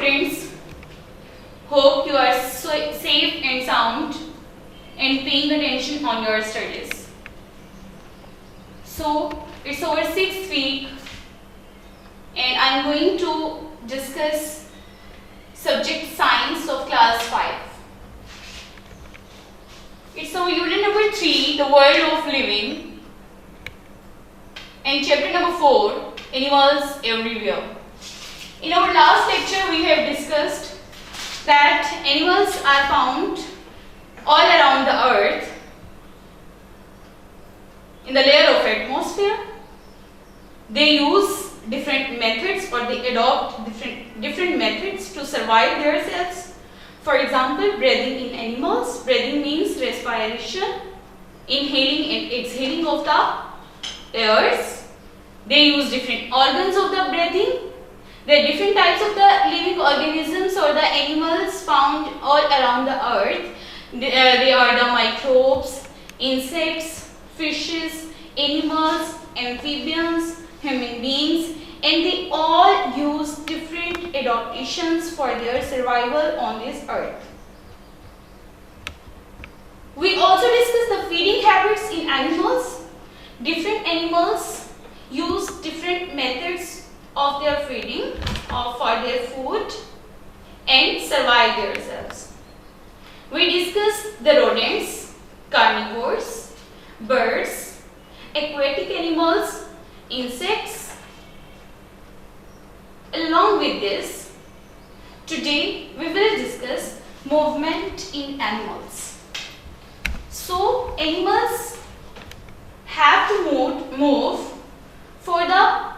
students, hope you are safe and sound and paying attention on your studies. So it's our 6th week and I'm going to discuss subject science of class 5. It's our unit number 3, the world of living, and chapter number 4, animals everywhere. In our last lecture we have discussed that animals are found all around the earth in the layer of atmosphere. They use different methods or they adopt different methods to survive themselves. For example, breathing in animals. Breathing means respiration, inhaling and exhaling of the airs. They use different organs of the breathing. There are different types of the living organisms or the animals found all around the earth. They are the microbes, insects, fishes, animals, amphibians, human beings, and they all use different adaptations for their survival on this earth. We also discussed the feeding habits in animals. Different animals use different methods of their feeding for their food and survive themselves. We discussed the rodents, carnivores, birds, aquatic animals, insects. Along with this, today we will discuss movement in animals. So animals have to move for the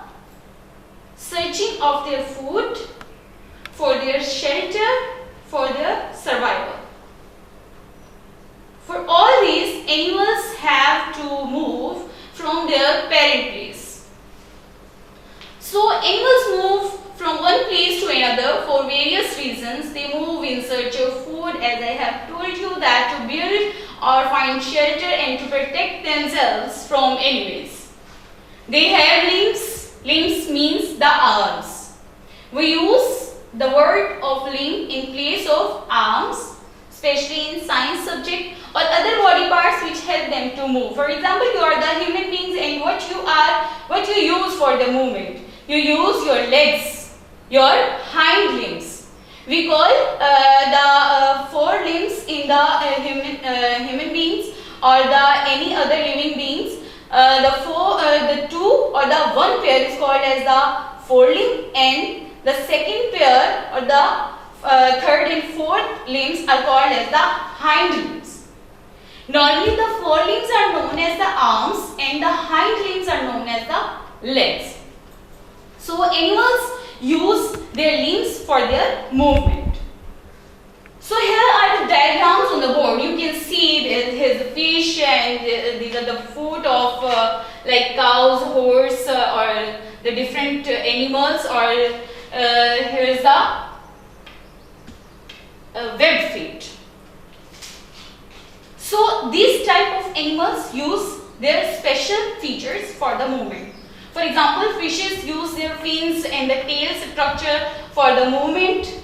searching of their food, for their shelter, for their survival. For all these, animals have to move from their parent place. So animals move from one place to another for various reasons. They move in search of food, as I have told you, that to build or find shelter and to protect themselves from enemies. They have limbs. Limbs means the arms. We use the word of limb in place of arms, especially in science subject or other body parts which help them to move. For example, you are the human beings and what you use for the movement. You use your legs, your hind limbs. We call the four limbs in the human beings or any other living beings. The two or the one pair is called as the forelimb, and the second pair or the third and fourth limbs are called as the hind limbs. Normally the forelimbs are known as the arms and the hind limbs are known as the legs. So animals use their limbs for their movement. So here are the diagrams on the board. You can see his fish and these are the food of like cows, horse or the different animals, or here is the webbed feet. So these type of animals use their special features for the movement. For example, fishes use their fins and the tail structure for the movement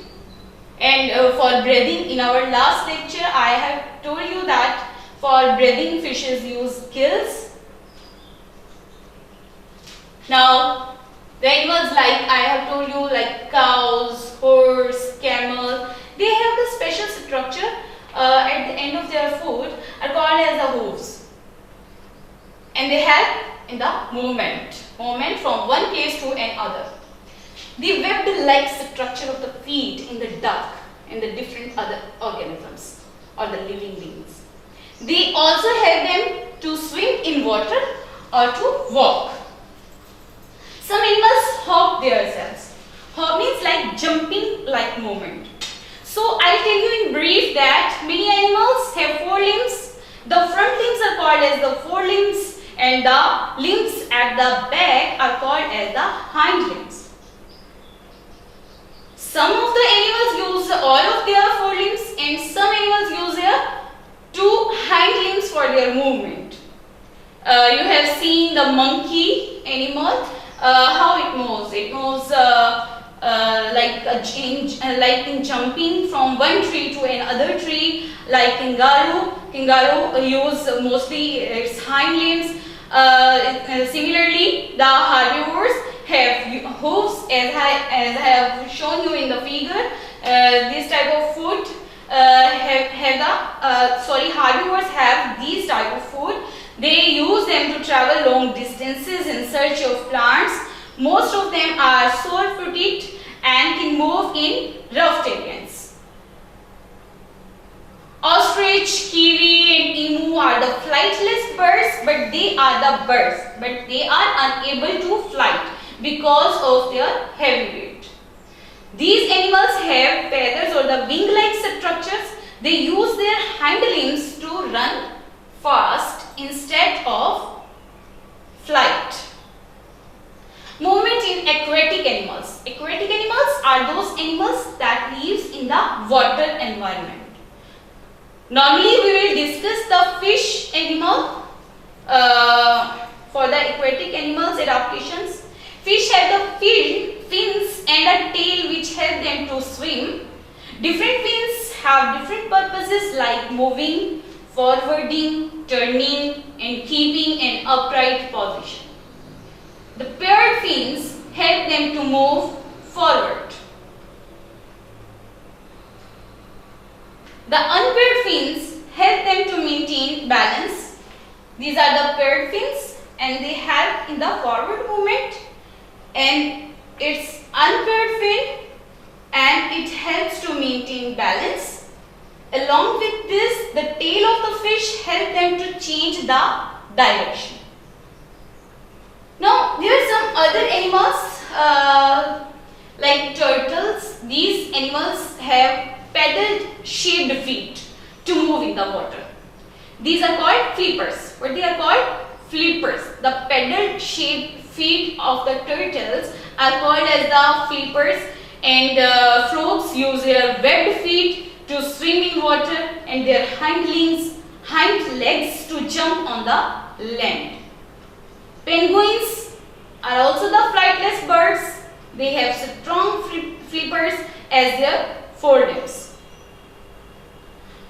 and for breathing. In our last lecture, I have told you that for breathing, fishes use gills. Now, the animals like I have told you, like cows, horse, camel, they have the special structure at the end of their foot are called as the hooves, and they help in the movement from one place to another. The webbed-like structure of the feet in the duck and the different other organisms or the living beings. They also help them to swim in water or to walk. Some animals hop themselves. Hop means like jumping like movement. So I'll tell you in brief that many animals have four limbs. The front limbs are called as the forelimbs and the limbs at the back are called as the hind limbs. Some of the animals use all of their forelimbs and some animals use their two hind limbs for their movement. You have seen the monkey animal, how it moves. It moves like in jumping from one tree to another tree, like kangaroo. Kangaroo use mostly its hind limbs. Similarly, the herbivores have hooves, as I have shown you in the figure. This type of food herbivores have these type of food. They use them to travel long distances in search of plants. Most of them are sole-footed and can move in rough terrains. Ostrich, kiwi and emu are the flightless birds, but they are unable to fly because of their heavy weight. These animals have feathers or the wing-like structures. They use their hind limbs to run fast instead of flight. Movement in aquatic animals. Aquatic animals are those animals that live in the water environment. Normally we will discuss the fish animal for the aquatic animals adaptations. Fish have the fins and a tail which help them to swim. Different fins have different purposes like moving, forwarding, turning and keeping an upright position. The paired fins help them to move forward. The unpaired fins help them to maintain balance. These are the paired fins and they help in the forward movement, and it's unpaired fin and it helps to maintain balance. Along with this, the tail of the fish help them to change the direction. Now, there are some other animals like turtles. These animals have paddle-shaped feet to move in the water. These are called flippers. What they are called? Flippers. The paddle-shaped feet of the turtles are called as the flippers, and frogs use their webbed feet to swim in water and their hind legs to jump on the land. Penguins are also the flightless birds. They have strong flippers as their forelimbs.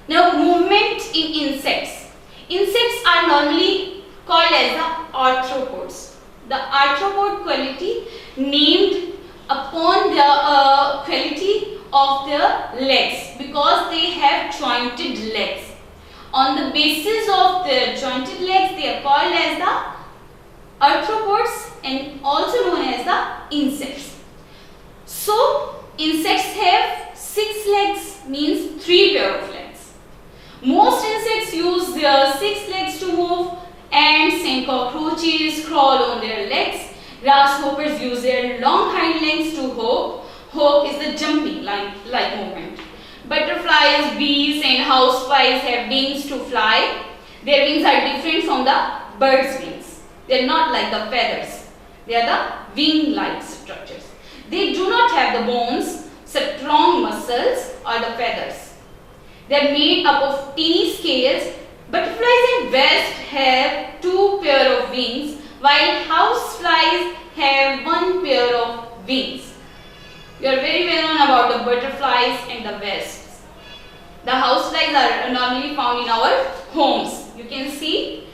Now, movement in insects. Insects are normally called as the arthropods. The arthropod quality named upon the quality of their legs because they have jointed legs. On the basis of their jointed legs, they are called as the arthropods and also known as the insects. So, insects have 6 legs, means 3 pair of legs. Most insects use their 6 legs to move. Ants and cockroaches crawl on their legs. Grasshoppers use their long hind legs to hop. Hop is the jumping like movement. Butterflies, bees and houseflies have wings to fly. Their wings are different from the bird's wings. They are not like the feathers. They are the wing-like structures. They do not have the bones, strong muscles or the feathers. They are made up of teeny scales. Butterflies and wasps have 2 pair of wings, while houseflies have 1 pair of wings. You are very well known about the butterflies and the wasps. The houseflies are normally found in our homes. You can see.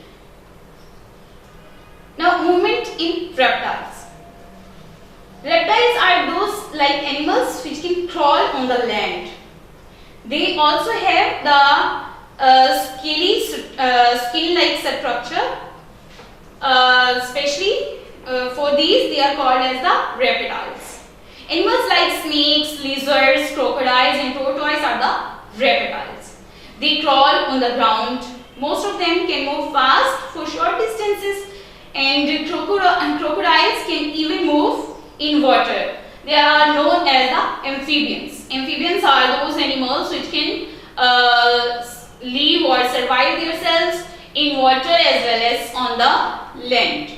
Now, movement in reptiles. Reptiles are those like animals which can crawl on the land. They also have the scale-like structure. Especially for these, they are called as the reptiles. Animals like snakes, lizards, crocodiles and tortoises are the reptiles. They crawl on the ground. Most of them can move fast for short distances, and crocodiles can even move in water. They are known as the amphibians. Amphibians are those animals which can live or survive themselves in water as well as on the land.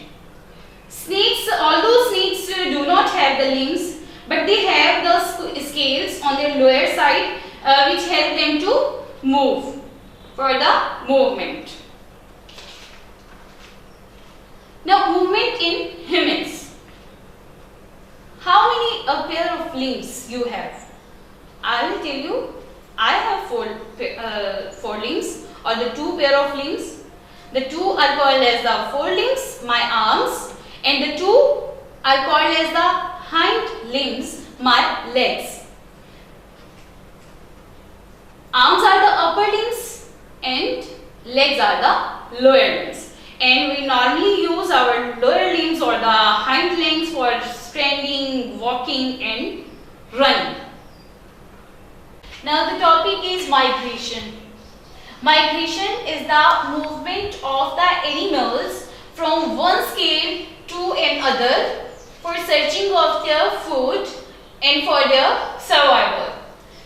Snakes, although snakes do not have the limbs, but they have the scales on their lower side which help them to move for the movement. Now, movement in humans. how many pair of limbs you have? I will tell you. I have four limbs, or the two pair of limbs. The two are called as the forelimbs, my arms, and the two are called as the hind limbs, my legs. Arms are the upper limbs and legs are the lower limbs. And we normally use our lower limbs or the hind limbs for standing, walking and running. Now the topic is migration. Migration is the movement of the animals from one scale to another for searching of their food and for their survival.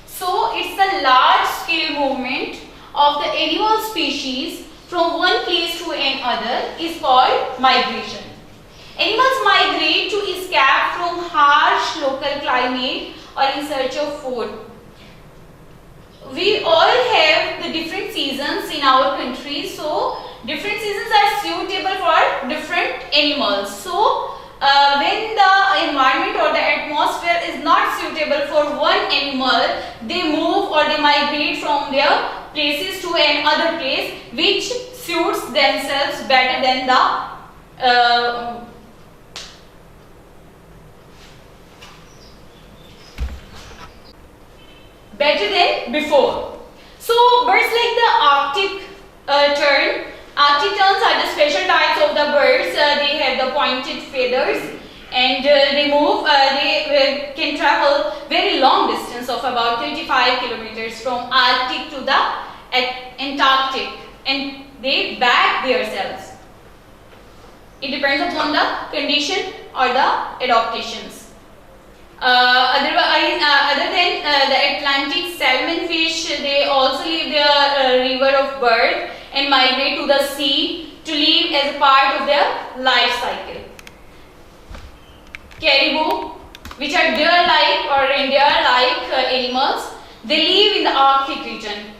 So it's a large scale movement of the animal species from one place to another is called migration. Animals migrate to escape from harsh local climate or in search of food. We all have the different seasons in our country, so different seasons are suitable for different animals. So when the environment or the atmosphere is not suitable for one animal, they move or they migrate from their places to another place which suits themselves better than before. So birds like the Arctic terns are the special types of the birds. They have the pointed feathers and they move. They can travel very long distance of about 25 kilometers from Arctic to the Antarctic, and they bag themselves. It depends upon the condition or the adaptations. Other than the Atlantic salmon fish, they also leave their river of birth and migrate to the sea to live as a part of their life cycle. Caribou, which are deer-like or reindeer-like animals, they live in the Arctic region.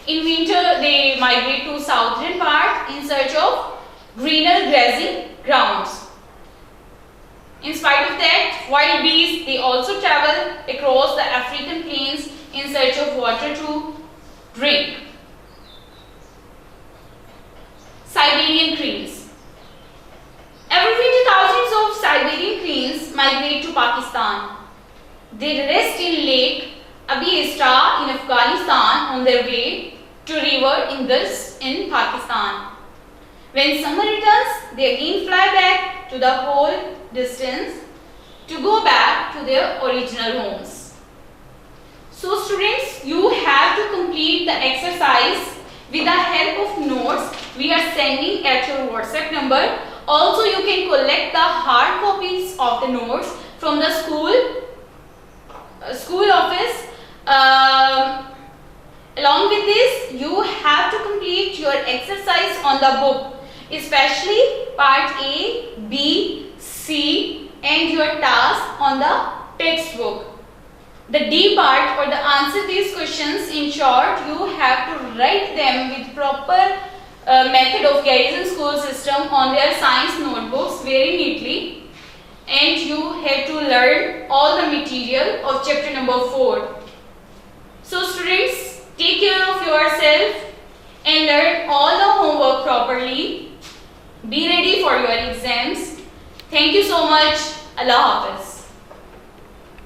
In winter, they migrate to southern part in search of greener grazing grounds. In spite of that, wild bees, they also travel across the African plains in search of water to drink. Siberian cranes. Every winter, thousands of Siberian cranes migrate to Pakistan. They rest in Lake Abhyasta in Afghanistan on their way to river Indus in Pakistan. When summer returns, they again fly back to the whole distance to go back to their original homes. So students, you have to complete the exercise with the help of notes we are sending at your WhatsApp number. Also, you can collect the hard copies of the notes from the school office. Along with this, you have to complete your exercise on the book, especially part A, B, C and your task on the textbook. The D part or the answer these questions, in short, you have to write them with proper method of Garrison School System on their science notebooks very neatly, and you have to learn all the material of chapter number 4. So students, take care of yourself and learn all the homework properly. Be ready for your exams. Thank you so much. Allah Hafiz.